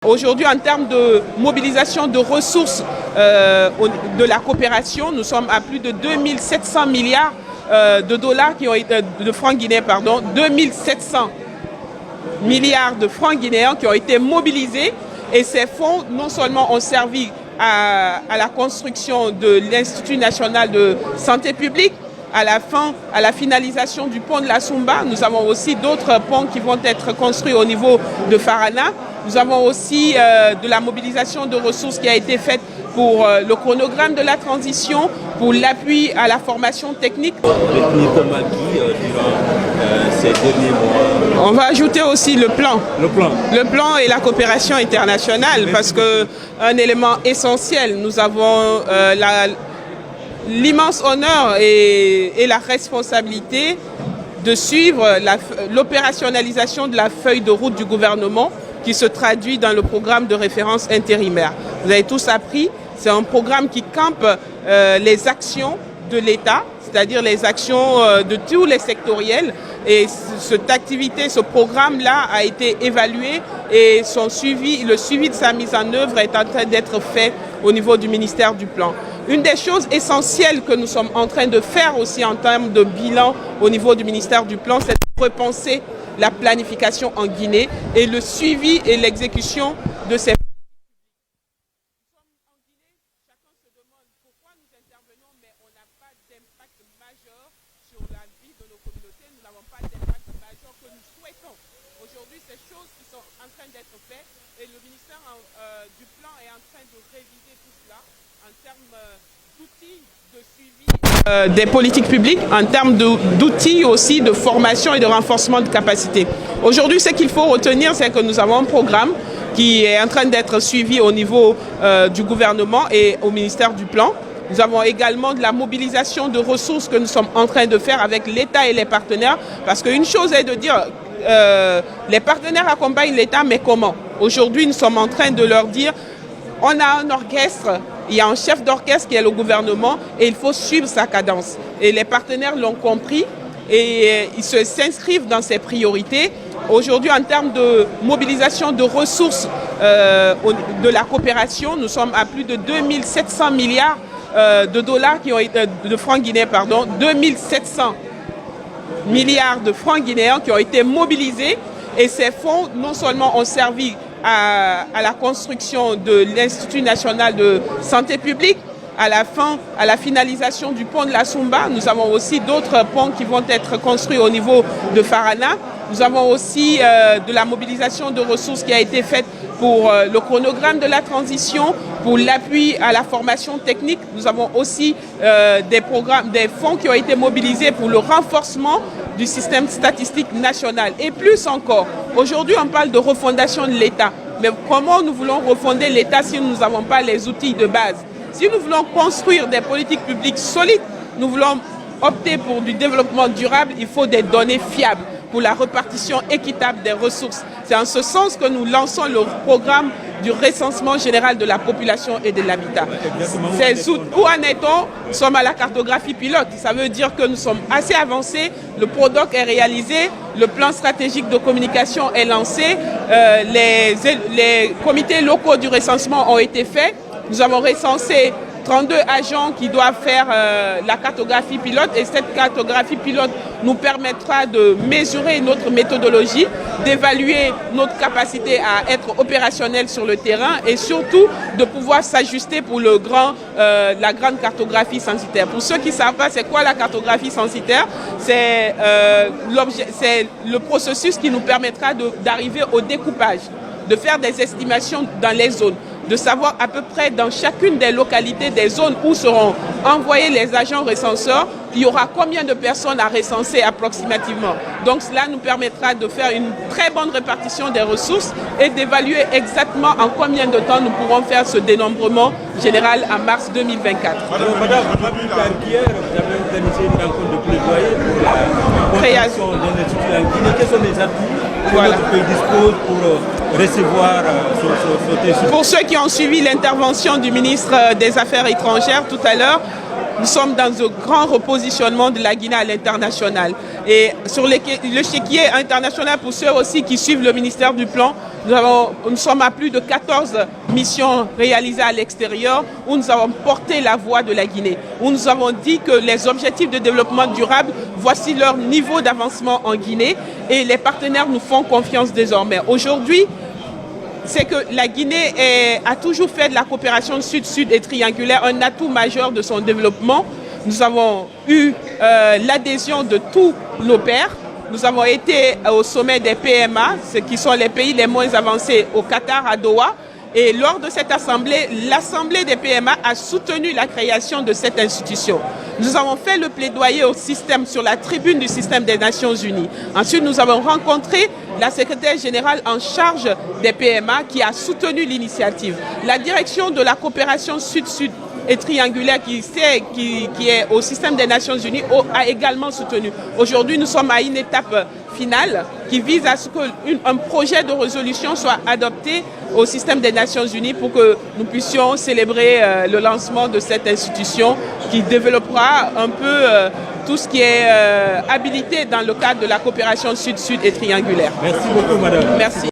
Aujourd'hui, en termes de mobilisation de ressources de la coopération, nous sommes à plus de 2700 milliards de dollars de francs guinéens, 2700 milliards de francs guinéens qui ont été mobilisés, et ces fonds non seulement ont servi à la construction de l'Institut national de santé publique, à la finalisation du pont de la Sumba. Nous avons aussi d'autres ponts qui vont être construits au niveau de Farana. Nous avons aussi de la mobilisation de ressources qui a été faite pour le chronogramme de la transition, pour l'appui à la formation technique. On va ajouter aussi le plan. Le plan et la coopération internationale, parce qu'un élément essentiel, nous avons l'immense honneur et la responsabilité de suivre l'opérationnalisation de la feuille de route du gouvernement qui se traduit dans le programme de référence intérimaire. Vous avez tous appris, c'est un programme qui campe les actions de l'État, c'est-à-dire les actions de tous les sectoriels. Et cette activité, ce programme-là a été évalué et le suivi de sa mise en œuvre est en train d'être fait au niveau du ministère du Plan. Une des choses essentielles que nous sommes en train de faire aussi en termes de bilan au niveau du ministère du Plan, c'est de repenser la planification en Guinée et le suivi et l'exécution de ces Aujourd'hui, ces choses qui sont en train d'être faites et le ministère du Plan est en train de réviser tout cela en termes d'outils de suivi des politiques publiques, en termes d'outils aussi de formation et de renforcement de capacité. Aujourd'hui, ce qu'il faut retenir, c'est que nous avons un programme qui est en train d'être suivi au niveau du gouvernement et au ministère du Plan. Nous avons également de la mobilisation de ressources que nous sommes en train de faire avec l'État et les partenaires, parce qu'une chose est de dire les partenaires accompagnent l'État, mais comment? Aujourd'hui, nous sommes en train de leur dire, on a un orchestre, il y a un chef d'orchestre qui est le gouvernement et il faut suivre sa cadence. Et les partenaires l'ont compris et ils s'inscrivent dans ces priorités. Aujourd'hui, en termes de mobilisation de ressources de la coopération, nous sommes à plus de 2700 milliards de dollars de francs guinéens, 2700 milliards de francs guinéens qui ont été mobilisés, et ces fonds non seulement ont servi à la construction de l'Institut national de santé publique, à la finalisation du pont de la Sumba. Nous avons aussi d'autres ponts qui vont être construits au niveau de Farana. Nous avons aussi de la mobilisation de ressources qui a été faite pour le chronogramme de la transition, pour l'appui à la formation technique. Nous avons aussi des fonds qui ont été mobilisés pour le renforcement du système statistique national. Et plus encore, aujourd'hui on parle de refondation de l'État. Mais comment nous voulons refonder l'État si nous n'avons pas les outils de base? Si nous voulons construire des politiques publiques solides, nous voulons opter pour du développement durable, il faut des données fiables pour la répartition équitable des ressources. C'est en ce sens que nous lançons le programme du recensement général de la population et de l'habitat. Où en est-on? Nous sommes à la cartographie pilote. Ça veut dire que nous sommes assez avancés. Le PRODOC est réalisé, le plan stratégique de communication est lancé, les comités locaux du recensement ont été faits. Nous avons recensé 32 agents qui doivent faire la cartographie pilote, et cette cartographie pilote nous permettra de mesurer notre méthodologie, d'évaluer notre capacité à être opérationnel sur le terrain et surtout de pouvoir s'ajuster pour la grande cartographie censitaire. Pour ceux qui ne savent pas c'est quoi la cartographie censitaire, c'est le processus qui nous permettra d'arriver au découpage, de faire des estimations dans les zones, de savoir à peu près dans chacune des localités, des zones où seront envoyés les agents recenseurs, il y aura combien de personnes à recenser approximativement. Donc cela nous permettra de faire une très bonne répartition des ressources et d'évaluer exactement en combien de temps nous pourrons faire ce dénombrement général en mars 2024. Alors, madame, on a vu qu'hier, vous avez organisé une rencontre de plaidoyer pour la construction d'un institut en Guinée. Quels sont les atouts que notre pays dispose pour recevoir ce institut? Pour ceux qui ont suivi l'intervention du ministre des Affaires étrangères tout à l'heure, nous sommes dans un grand repositionnement de la Guinée à l'international. Et sur l'échiquier international, pour ceux aussi qui suivent le ministère du Plan, Nous sommes à plus de 14 missions réalisées à l'extérieur où nous avons porté la voix de la Guinée, où nous avons dit que les objectifs de développement durable, voici leur niveau d'avancement en Guinée et les partenaires nous font confiance désormais. Aujourd'hui, c'est que la Guinée a toujours fait de la coopération sud-sud et triangulaire un atout majeur de son développement. Nous avons eu l'adhésion de tous nos pairs. Nous avons été au sommet des PMA, ce qui sont les pays les moins avancés au Qatar, à Doha. Et lors de cette assemblée, l'Assemblée des PMA a soutenu la création de cette institution. Nous avons fait le plaidoyer au système sur la tribune du système des Nations Unies. Ensuite, nous avons rencontré la secrétaire générale en charge des PMA qui a soutenu l'initiative. La direction de la coopération sud-sud et triangulaire qui est au système des Nations Unies a également soutenu. Aujourd'hui, nous sommes à une étape finale qui vise à ce qu'un projet de résolution soit adopté au système des Nations Unies pour que nous puissions célébrer le lancement de cette institution qui développera un peu tout ce qui est habilité dans le cadre de la coopération sud-sud et triangulaire. Merci beaucoup, madame. Merci.